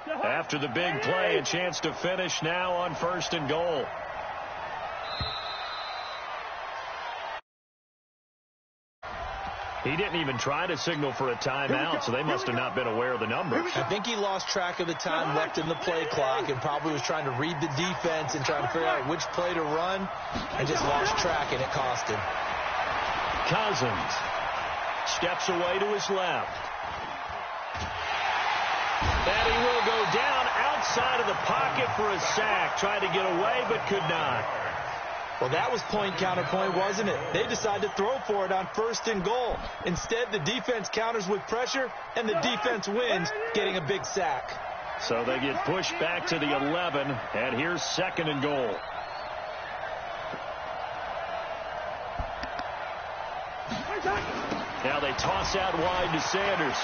After the big play, a chance to finish now on 1st and goal. He didn't even try to signal for a timeout, so they must have not been aware of the numbers. I think he lost track of the time left in the play clock and probably was trying to read the defense and trying to figure out which play to run and just lost track, and it cost him. Cousins steps away to his left. And he will go down outside of the pocket for a sack. Tried to get away, but could not. Well, that was point counterpoint, wasn't it? They decided to throw for it on 1st and goal. Instead, the defense counters with pressure, and the defense wins, getting a big sack. So they get pushed back to the 11, and here's 2nd and goal. Now they toss out wide to Sanders.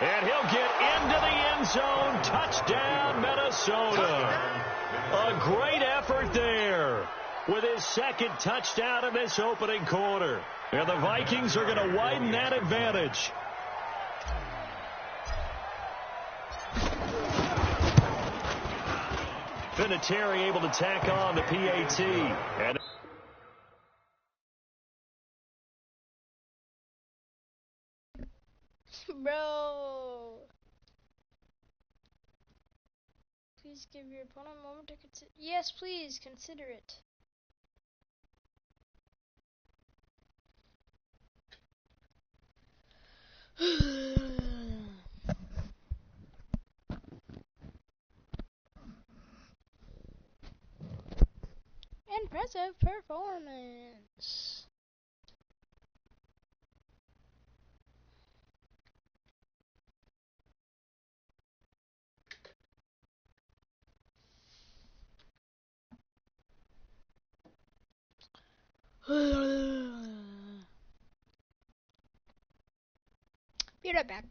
And he'll get into the end zone. Touchdown, Minnesota. A great effort there with his 2nd touchdown in this opening quarter. And the Vikings are going to widen that advantage. Vinatieri able to tack on the PAT. And bro. Please give your opponent a moment to consider. Yes, please consider it. Impressive performance. Be right back.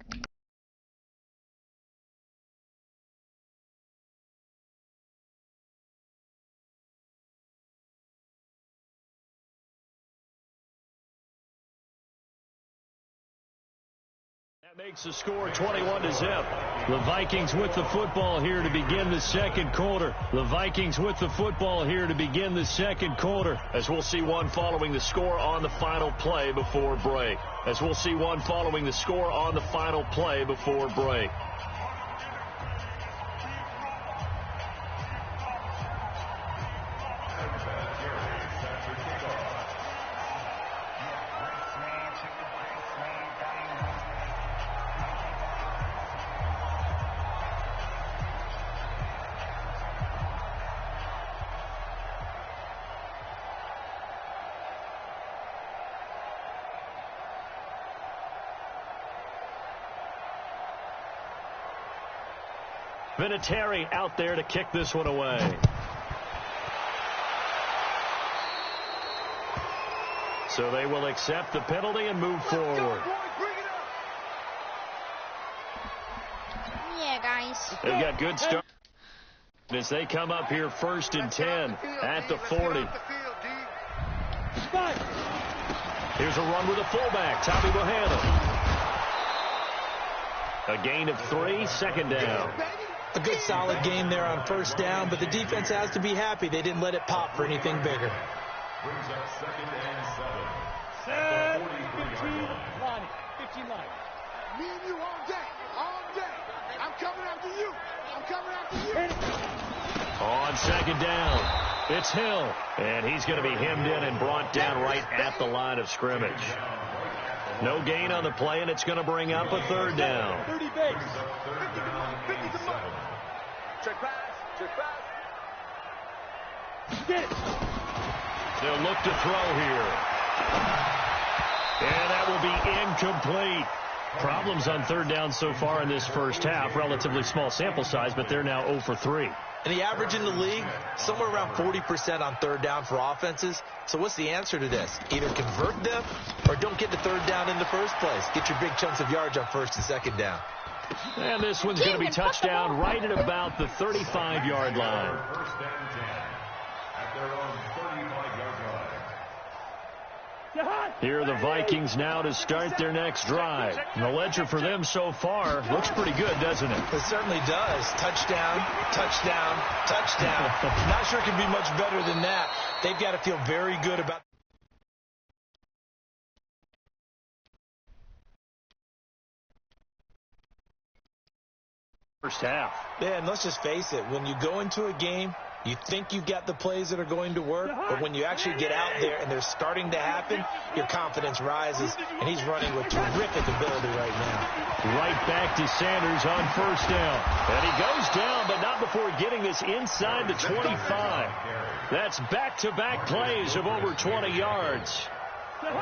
That makes the score 21-0. The Vikings with the football here to begin the 2nd quarter. The Vikings with the football here to begin the 2nd quarter. As we'll see one following the score on the final play before break. As we'll see one following the score on the final play before break. Vinatieri out there to kick this one away. So they will accept the penalty and move forward. Yeah, guys. They've got good start as they come up here 1st and 10 at the 40. Here's a run with a fullback, Tommy Bohanna. A gain of 3, 2nd down. A good solid game there on 1st down, but the defense has to be happy they didn't let it pop for anything bigger. Brings up 2nd and 7. Set, 15 line. 15 line. Me and you all day. All day. I'm coming after you. I'm coming after you. On 2nd down, it's Hill. And he's going to be hemmed in and brought down right at the line of scrimmage. No gain on the play, and it's going to bring up a 3rd down. 30 base. 50 to move. Check pass. Check pass. Get it. They'll look to throw here. And that will be incomplete. Problems on 3rd down so far in this 1st half. Relatively small sample size, but they're now 0 for 3. And the average in the league, somewhere around 40% on 3rd down for offenses. So what's the answer to this? Either convert them or don't get to 3rd down in the first place. Get your big chunks of yards on 1st and 2nd down. And this one's going to be touchdown right at about the 35-yard line. 1st and 10 at their own 35-yard line. Here are the Vikings now to start their next drive. And the ledger for them so far looks pretty good, doesn't it? It certainly does. Touchdown, touchdown, touchdown. Not sure it can be much better than that. They've got to feel very good about first half. Yeah, and let's just face it. When you go into a game, you think you've got the plays that are going to work, but when you actually get out there and they're starting to happen, your confidence rises, and he's running with terrific ability right now. Right back to Sanders on first down. And he goes down, but not before getting this inside the 25. That's back-to-back plays of over 20 yards.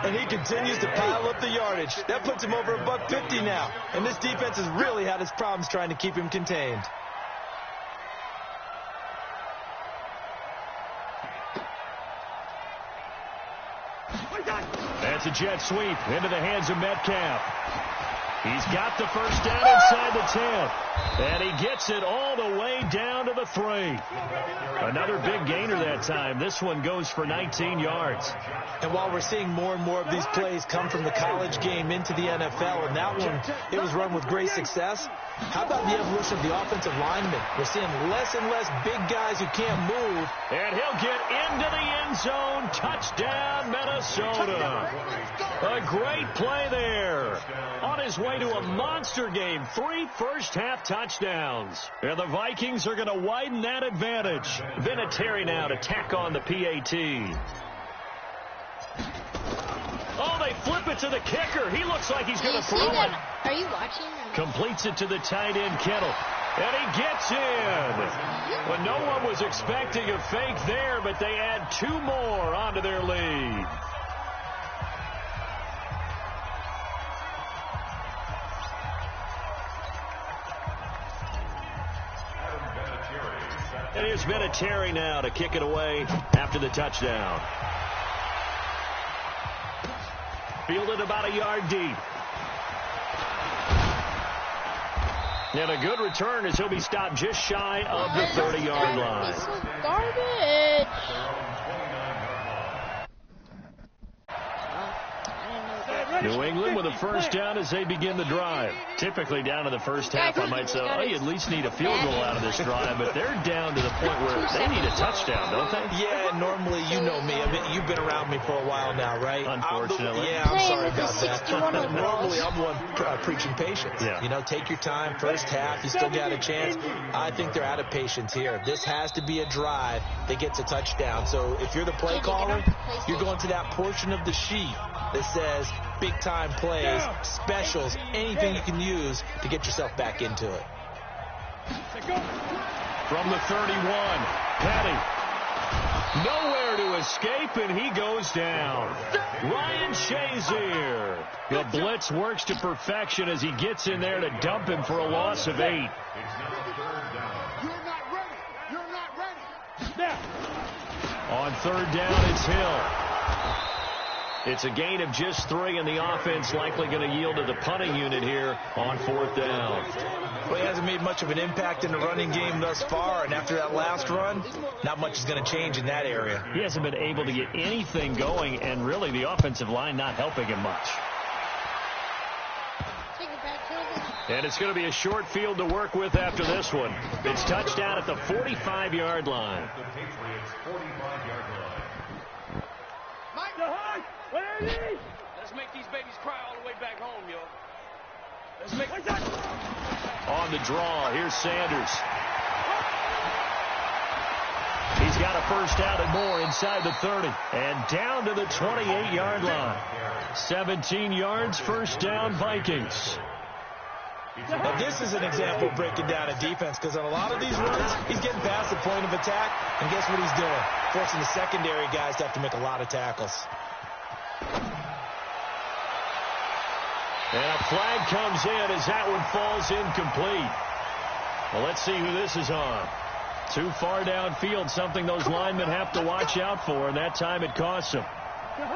And he continues to pile up the yardage. That puts him over $150 now. And this defense has really had its problems trying to keep him contained. That's a jet sweep into the hands of Metcalf. He's got the first down inside the 10. And he gets it all the way down to the 3. Another big gainer that time. This one goes for 19 yards. And while we're seeing more and more of these plays come from the college game into the NFL, and that one, it was run with great success, how about the evolution of the offensive linemen? We're seeing less and less big guys who can't move. And he'll get into the end zone. Touchdown, Minnesota. A great play there. On his way to a monster game. 3 first-half touchdowns. And the Vikings are going to widen that advantage. Vinatieri now to tack on the PAT. Oh, they flip it to the kicker. He looks like he's going to throw it. Are you watching? Completes it to the tight end, Kittle. And he gets in. Well, no one was expecting a fake there, but they add 2 more onto their lead. And here's Vinatieri now to kick it away after the touchdown. Fielded about a yard deep. And a good return as he'll be stopped just shy of the 30-yard line. This is garbage. New England with a first down as they begin the drive. Typically down to the first half, I might say, oh, you at least need a field goal out of this drive, but they're down to the point where they need a touchdown, don't they? Yeah, normally, you know me. I mean, you've been around me for a while now, right? Unfortunately. I'm sorry about that. Normally, I'm the one preaching patience. Yeah. You know, take your time. First half, you still got a chance. I think they're out of patience here. This has to be a drive that gets a touchdown. So if you're the play caller, you're going to that portion of the sheet that says big-time plays, specials, anything you can use to get yourself back into it. From the 31, Petty. Nowhere to escape, and he goes down. Ryan Shazier. The blitz works to perfection as he gets in there to dump him for a loss of 8. You're not ready. You're not ready. On third down, it's Hill. It's a gain of just 3, and the offense likely going to yield to the punting unit here on fourth down. Well, he hasn't made much of an impact in the running game thus far, and after that last run, not much is going to change in that area. He hasn't been able to get anything going, and really the offensive line not helping him much. And it's going to be a short field to work with after this one. It's touchdown at the 45-yard line. Let's make these babies cry all the way back home, yo. Let's make On the draw, here's Sanders. He's got a first down and more inside the 30. And down to the 28-yard line. 17 yards, first down, Vikings. Now, this is an example of breaking down a defense, because on a lot of these runs, he's getting past the point of attack, and guess what he's doing? Forcing the secondary guys to have to make a lot of tackles. And a flag comes in as that one falls incomplete. Well, let's see who this is on. Too far downfield, something those linemen have to watch out for, and that time it costs them. I'm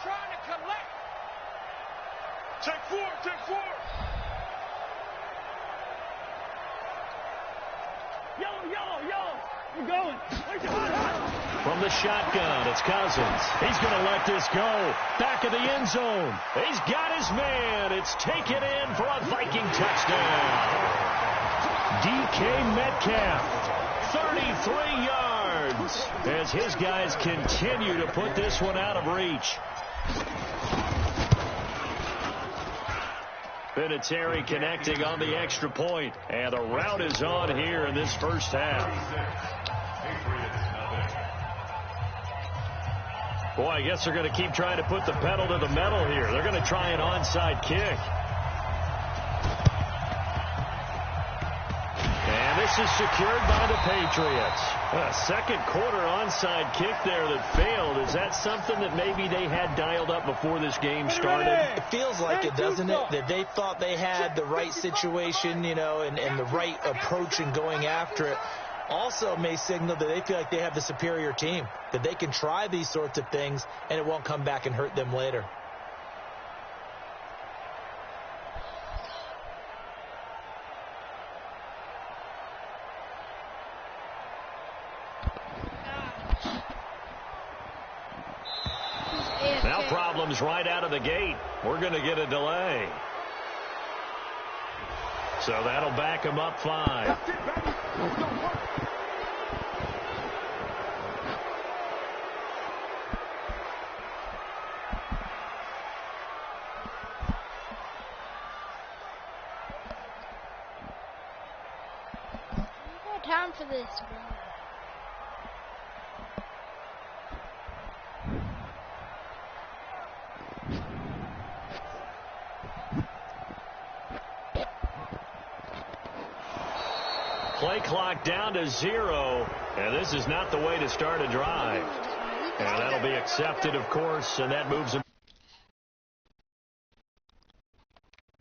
trying to collect. Take 4, take 4. Yellow, yellow, yellow. From the shotgun, it's Cousins. He's going to let this go. Back of the end zone. He's got his man. It's taken in for a Viking touchdown. DK Metcalf, 33 yards, as his guys continue to put this one out of reach. Vinatieri connecting on the extra point, and the route is on here in this first half. Boy, I guess they're going to keep trying to put the pedal to the metal here. They're going to try an onside kick. And this is secured by the Patriots. A second quarter onside kick there that failed. Is that something that maybe they had dialed up before this game started? It feels like it, doesn't it? That they thought they had the right situation, you know, and the right approach in going after it. Also may signal that they feel like they have the superior team, that they can try these sorts of things and it won't come back and hurt them later. Now problems right out of the gate. We're going to get a delay. So that'll back him up 5. No time for this, bro. Play clock down to 0, and this is not the way to start a drive. And that'll be accepted, of course, and that moves him